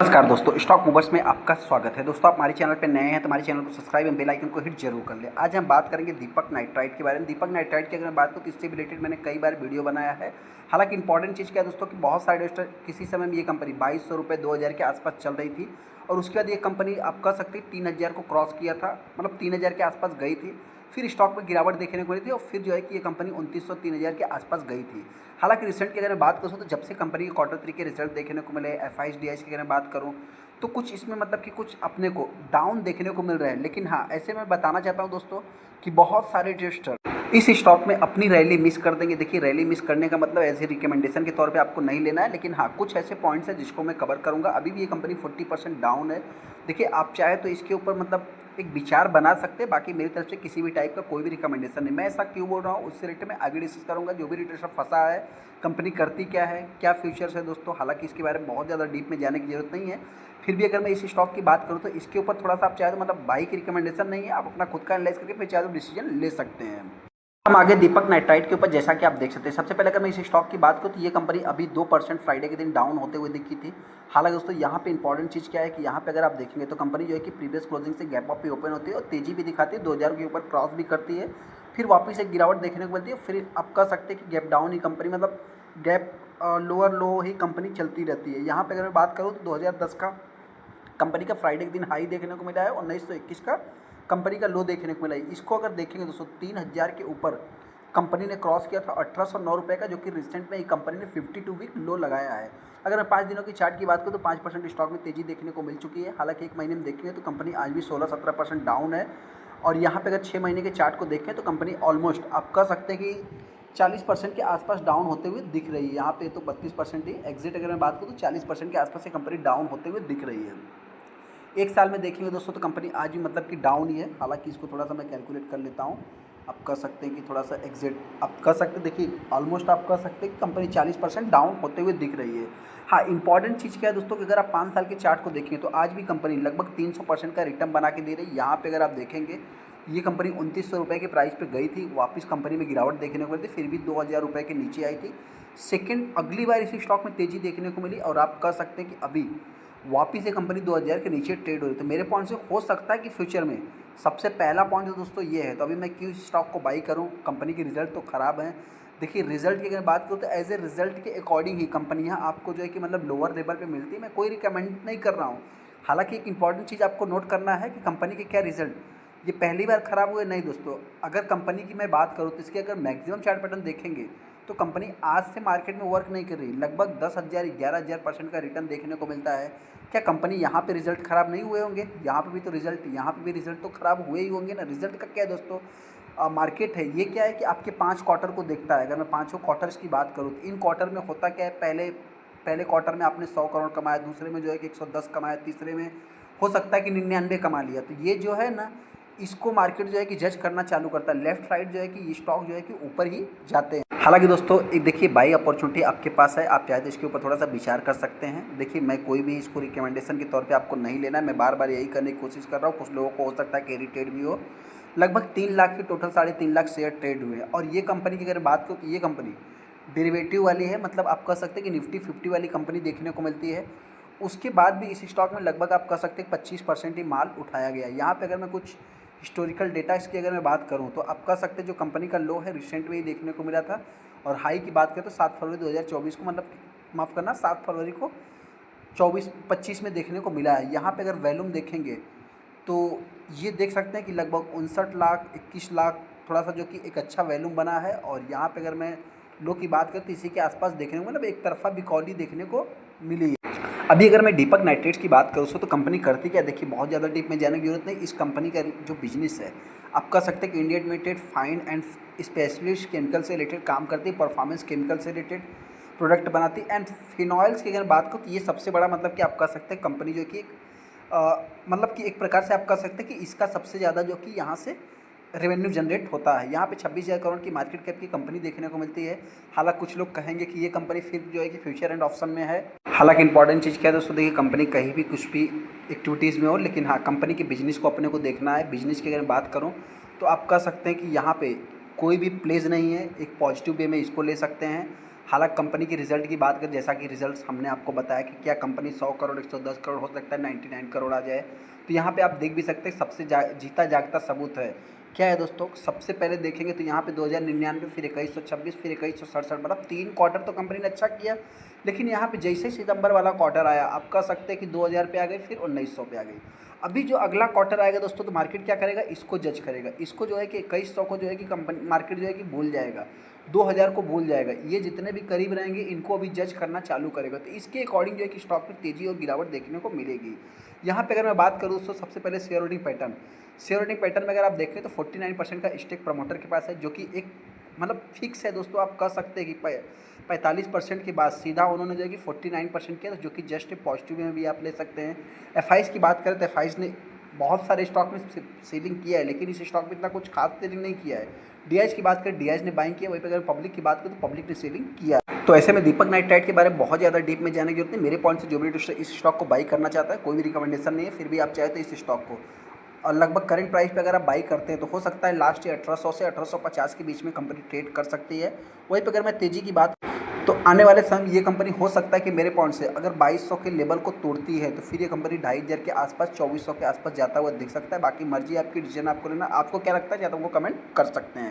नमस्कार दोस्तों, stock movers में आपका स्वागत है। दोस्तों, आप हमारे चैनल पर नए हैं तो हमारे चैनल को सब्सक्राइब एंड बेल आइकन को हिट जरूर कर ले। आज हम बात करेंगे दीपक नाइट्राइट के बारे में। दीपक नाइट्राइट की अगर मैं बात करूँ तो इससे रिलेटेड मैंने कई बार वीडियो बनाया है। हालांकि इंपॉर्टेंट चीज़ क्या है दोस्तों कि बहुत सारे इन्वेस्टर किसी समय में ये कंपनी 2200 रुपये 2000 के आसपास चल रही थी और उसके बाद ये कंपनी आप कह सकते 3000 को क्रॉस किया था, मतलब 3000 के आसपास गई थी। फिर स्टॉक में गिरावट देखने को मिली थी और फिर जो है कि ये कंपनी 2900 3000 के आसपास गई थी। हालांकि रिसेंट की अगर मैं बात करूँ तो जब से कंपनी के क्वार्टर 3 के रिजल्ट देखने को मिले, FIS की अगर मैं बात करूँ तो कुछ इसमें मतलब कि कुछ अपने को डाउन देखने को मिल रहा है। लेकिन हाँ, ऐसे मैं बताना चाहता हूँ दोस्तों कि बहुत सारे इन्वेस्टर इस स्टॉक में अपनी रैली मिस कर देंगे। देखिए, रैली मिस करने का मतलब ऐसे रिकमेंडेशन के तौर पे आपको नहीं लेना है, लेकिन हाँ, कुछ ऐसे पॉइंट्स हैं जिसको मैं कवर करूँगा। अभी भी ये कंपनी 40% डाउन है। देखिए, आप चाहे तो इसके ऊपर मतलब एक विचार बना सकते हैं। बाकी मेरी तरफ से किसी भी टाइप का कोई भी रिकमेंडेशन नहीं। मैं ऐसा क्यों बोल रहा हूँ उससे रिलेटेड मैं आगे डिस्कस करूँगा। जो भी रिलेटेड फंसा है, कंपनी करती क्या है, क्या फ्यूचर्स है दोस्तों, हालांकि इसके बारे में बहुत ज़्यादा डीप में जाने की जरूरत नहीं है। फिर भी अगर मैं इस स्टॉक की बात करूँ तो इसके ऊपर थोड़ा सा आप चाहे तो मतलब बाई की रिकमेंडेशन नहीं है, आप अपना खुद का एनालाइज करके फिर चाहे तो डिसीजन ले सकते हैं। हम आगे दीपक नाइट्राइट के ऊपर जैसा कि आप देख सकते हैं। सबसे पहले अगर मैं इस स्टॉक की बात करूँ तो ये कंपनी अभी 2% फ्राइडे के दिन डाउन होते हुए दिखी थी। हालांकि दोस्तों यहाँ पे इंपॉर्टेंट चीज़ क्या है कि यहाँ पे अगर आप देखेंगे तो कंपनी जो है कि प्रीवियस क्लोजिंग से गैप अप पे ओपन होती है और तेजी भी दिखाती है, 2000 के ऊपर क्रॉस भी करती है, फिर वापस एक गिरावट देखने को मिलती है। फिर आप कह सकते हैं कि गैप डाउन ही कंपनी मतलब गैप लोअर लो ही कंपनी चलती रहती है। यहाँ पर अगर मैं बात करूँ तो 2010 का कंपनी का फ्राइडे के दिन हाई देखने को मिला है और 1921 का कंपनी का लो देखने को मिला है। इसको अगर देखेंगे दोस्तों 3000 के ऊपर कंपनी ने क्रॉस किया था 1809 रुपये का, जो कि रिसेंट में ही कंपनी ने 52 वीक लो लगाया है। अगर मैं 5 दिनों की चार्ट की बात करूँ तो 5% स्टॉक में तेजी देखने को मिल चुकी है। हालांकि एक महीने में देखेंगे तो कंपनी आज भी 16-17% डाउन है। और यहाँ पे अगर 6 महीने के चार्ट को देखें तो कंपनी ऑलमोस्ट आप कह सकते हैं कि 40% के आसपास डाउन होते हुए दिख रही है। यहाँ पे तो 32% ही एग्जिट अगर मैं बात करूँ तो 40% के आसपास ये कंपनी डाउन होते हुए दिख रही है। एक साल में देखेंगे दोस्तों तो कंपनी आज भी मतलब कि डाउन ही है। हालांकि इसको थोड़ा सा मैं कैलकुलेट कर लेता हूँ। आप कह सकते हैं कि थोड़ा सा एग्जिट आप कह सकते हैं, देखिए ऑलमोस्ट आप कह सकते हैं कि कंपनी 40% डाउन होते हुए दिख रही है। हाँ, इंपॉर्टेंट चीज़ क्या है दोस्तों कि अगर आप 5 साल के चार्ट को देखें तो आज भी कंपनी लगभग 300% का रिटर्न बना के दे रही है। यहाँ पे अगर आप देखेंगे ये कंपनी 2900 रुपये के प्राइस पे गई थी, वापस कंपनी में गिरावट देखने को मिली थी, फिर भी 2000 रुपये के नीचे आई थी। सेकेंड अगली बार इसी स्टॉक में तेज़ी देखने को मिली और आप कह सकते हैं कि अभी वापिस ये कंपनी 2000 के नीचे ट्रेड हो रही है। तो मेरे पॉइंट से हो सकता है कि फ्यूचर में सबसे पहला पॉइंट दोस्तों ये है। तो अभी मैं क्यों स्टॉक को बाई करूं, कंपनी के रिजल्ट तो ख़राब हैं। देखिए, रिजल्ट की अगर बात करूँ तो एज ए रिजल्ट के अकॉर्डिंग ही कंपनियां आपको जो है कि मतलब लोअर लेवल पे मिलती है। मैं कोई रिकमेंड नहीं कर रहा हूँ। हालांकि एक इंपॉर्टेंट चीज़ आपको नोट करना है कि कंपनी के क्या रिजल्ट ये पहली बार ख़राब हुए नहीं दोस्तों। अगर कंपनी की मैं बात करूँ तो इसके अगर मैक्सिमम चार्ट पैटर्न देखेंगे तो कंपनी आज से मार्केट में वर्क नहीं कर रही। लगभग 10,000 11,000% का रिटर्न देखने को मिलता है। क्या कंपनी यहाँ पे रिजल्ट ख़राब नहीं हुए होंगे? यहाँ पे भी तो रिजल्ट, यहाँ पे भी रिजल्ट तो ख़राब हुए ही होंगे ना। रिजल्ट का क्या है दोस्तों, मार्केट है ये क्या है कि आपके 5 क्वार्टर को देखता है। अगर मैं पाँचों क्वार्टर्स की बात करूँ तो इन क्वार्टर में होता क्या है, पहले पहले क्वार्टर में आपने 100 करोड़ कमाया, दूसरे में जो है कि 110 कमाया, तीसरे में हो सकता है कि 99 कमा लिया। तो ये जो है ना, इसको मार्केट जो है कि जज करना चालू करता है। लेफ्ट राइट जो है कि ये स्टॉक जो है कि ऊपर ही जाते हैं। हालांकि दोस्तों एक देखिए बाई अपॉर्चुनिटी आपके पास है, आप चाहे तो इसके ऊपर थोड़ा सा विचार कर सकते हैं। देखिए, मैं कोई भी इसको रिकमेंडेशन के तौर पे आपको नहीं लेना है। मैं बार बार यही करने की कोशिश कर रहा हूँ। कुछ लोगों को हो सकता है कैरी ट्रेड भी हो। लगभग 3 लाख के टोटल 3.5 लाख शेयर ट्रेड हुए हैं। और ये कंपनी की अगर बात करूँ तो ये कंपनी डेरिवेटिव वाली है, मतलब आप कह सकते हैं कि निफ्टी 50 वाली कंपनी देखने को मिलती है। उसके बाद भी इस स्टॉक में लगभग आप कह सकते हैं 25% ही माल उठाया गया है। यहाँ पे अगर मैं कुछ हिस्टोरिकल डेटा इसकी अगर मैं बात करूँ तो आप कह सकते हैं जो कंपनी का लो है रिसेंट में ही देखने को मिला था। और हाई की बात करें तो 7 फरवरी 2024 को, मतलब माफ़ करना 7 फरवरी को 24-25 में देखने को मिला है। यहाँ पे अगर वैल्यूम देखेंगे तो ये देख सकते हैं कि लगभग 59 लाख 21 लाख थोड़ा सा जो कि एक अच्छा वैल्यूम बना है। और यहाँ पे अगर मैं लो की बात करूँ तो इसी के आसपास देखने को मतलब एक तरफा बिकौली देखने को मिली है। अभी अगर मैं दीपक नाइट्रेट्स की बात करूँ तो कंपनी करती क्या, देखिए बहुत ज़्यादा डीप में जाने की जरूरत नहीं। इस कंपनी का जो बिजनेस है आप कह सकते हैं कि India limited fine and specialist chemical से रिलेटेड काम करती है, परफॉर्मेंस केमिकल से रिलेटेड प्रोडक्ट बनाती है। एंड फिनॉइल्स की अगर बात करूँ तो ये सबसे बड़ा मतलब कि आप कह सकते हैं कंपनी जो कि मतलब कि एक प्रकार से आप कह सकते हैं कि इसका सबसे ज़्यादा जो कि यहाँ से रेवेन्यू जनरेट होता है। यहाँ पे 26,000 करोड़ की मार्केट कैप की कंपनी देखने को मिलती है। हालांकि कुछ लोग कहेंगे कि ये कंपनी फिर जो है कि फ्यूचर एंड ऑप्शन में है। हालांकि इंपॉर्टेंट चीज़ क्या है दोस्तों, देखिए कंपनी कहीं भी कुछ भी एक्टिविटीज़ में हो, लेकिन हाँ कंपनी के बिजनेस को अपने को देखना है। बिजनेस की अगर बात करूँ तो आप कह सकते हैं कि यहाँ पे कोई भी प्लेज नहीं है, एक पॉजिटिव वे में इसको ले सकते हैं। हालांकि कंपनी की रिजल्ट की बात करें, जैसा कि रिजल्ट्स हमने आपको बताया कि क्या कंपनी 100 करोड़ 110 करोड़ हो सकता है 99 करोड़ आ जाए। तो यहाँ पे आप देख भी सकते हैं सबसे जीता जागता सबूत है क्या है दोस्तों। सबसे पहले देखेंगे तो यहाँ पे 2099, फिर 2126, फिर 2167, मतलब 3 क्वार्टर तो कंपनी ने अच्छा किया। लेकिन यहाँ पे जैसे ही सितंबर वाला क्वार्टर आया, आप कह सकते हैं कि 2000 पे आ गई, फिर 1900 पे आ गई। अभी जो अगला क्वार्टर आएगा दोस्तों, तो मार्केट क्या करेगा, इसको जज करेगा। इसको जो है कि 2100 को जो है कि कंपनी मार्केट जो है कि भूल जाएगा, 2000 को भूल जाएगा। ये जितने भी करीब रहेंगे इनको अभी जज करना चालू करेगा। तो इसके अकॉर्डिंग जो है कि स्टॉक में तेज़ी और गिरावट देखने को मिलेगी। यहाँ पे अगर मैं बात करूँ तो सबसे पहले share holding pattern, share holding pattern में अगर आप देखें तो 49% का स्टेक प्रमोटर के पास है, जो कि एक मतलब फिक्स है दोस्तों। आप कह सकते हैं कि 45% के बाद सीधा उन्होंने जो है कि 49% किया, जो कि जस्ट पॉजिटिव में भी आप ले सकते हैं। एफ की बात करें तो एफ ने बहुत सारे स्टॉक में सेलिंग किया है, लेकिन इस स्टॉक में इतना कुछ खास सेलिंग नहीं किया है। डी की बात करें, डी ने बाइंग किया। वहीं पर अगर पब्लिक की बात करें तो पब्लिक ने सेलिंग किया। तो ऐसे में दीपक नाइट्राइट के बारे में बहुत ज़्यादा डीप में जाने की जरूरत नहीं। मेरे पॉइंट से जो भी इस स्टॉक को बाई करना चाहता है, कोई भी रिकमेंडेशन नहीं है, फिर भी आप चाहे तो इस स्टॉक को, और लगभग करंट प्राइस पे अगर आप बाई करते हैं तो हो सकता है लास्ट ईयर 1800 से 1850 के बीच में कंपनी ट्रेड कर सकती है। वहीं पर अगर मैं तेज़ी की बात, तो आने वाले समय में ये कंपनी हो सकता है कि मेरे पॉइंट से अगर 2200 के लेवल को तोड़ती है तो फिर ये कंपनी 2500 के आसपास 2400 के आसपास जाता हुआ दिख सकता है। बाकी मर्जी आपकी, डिसीजन आपको लेना। आपको क्या लगता है या तो हमको कमेंट कर सकते हैं।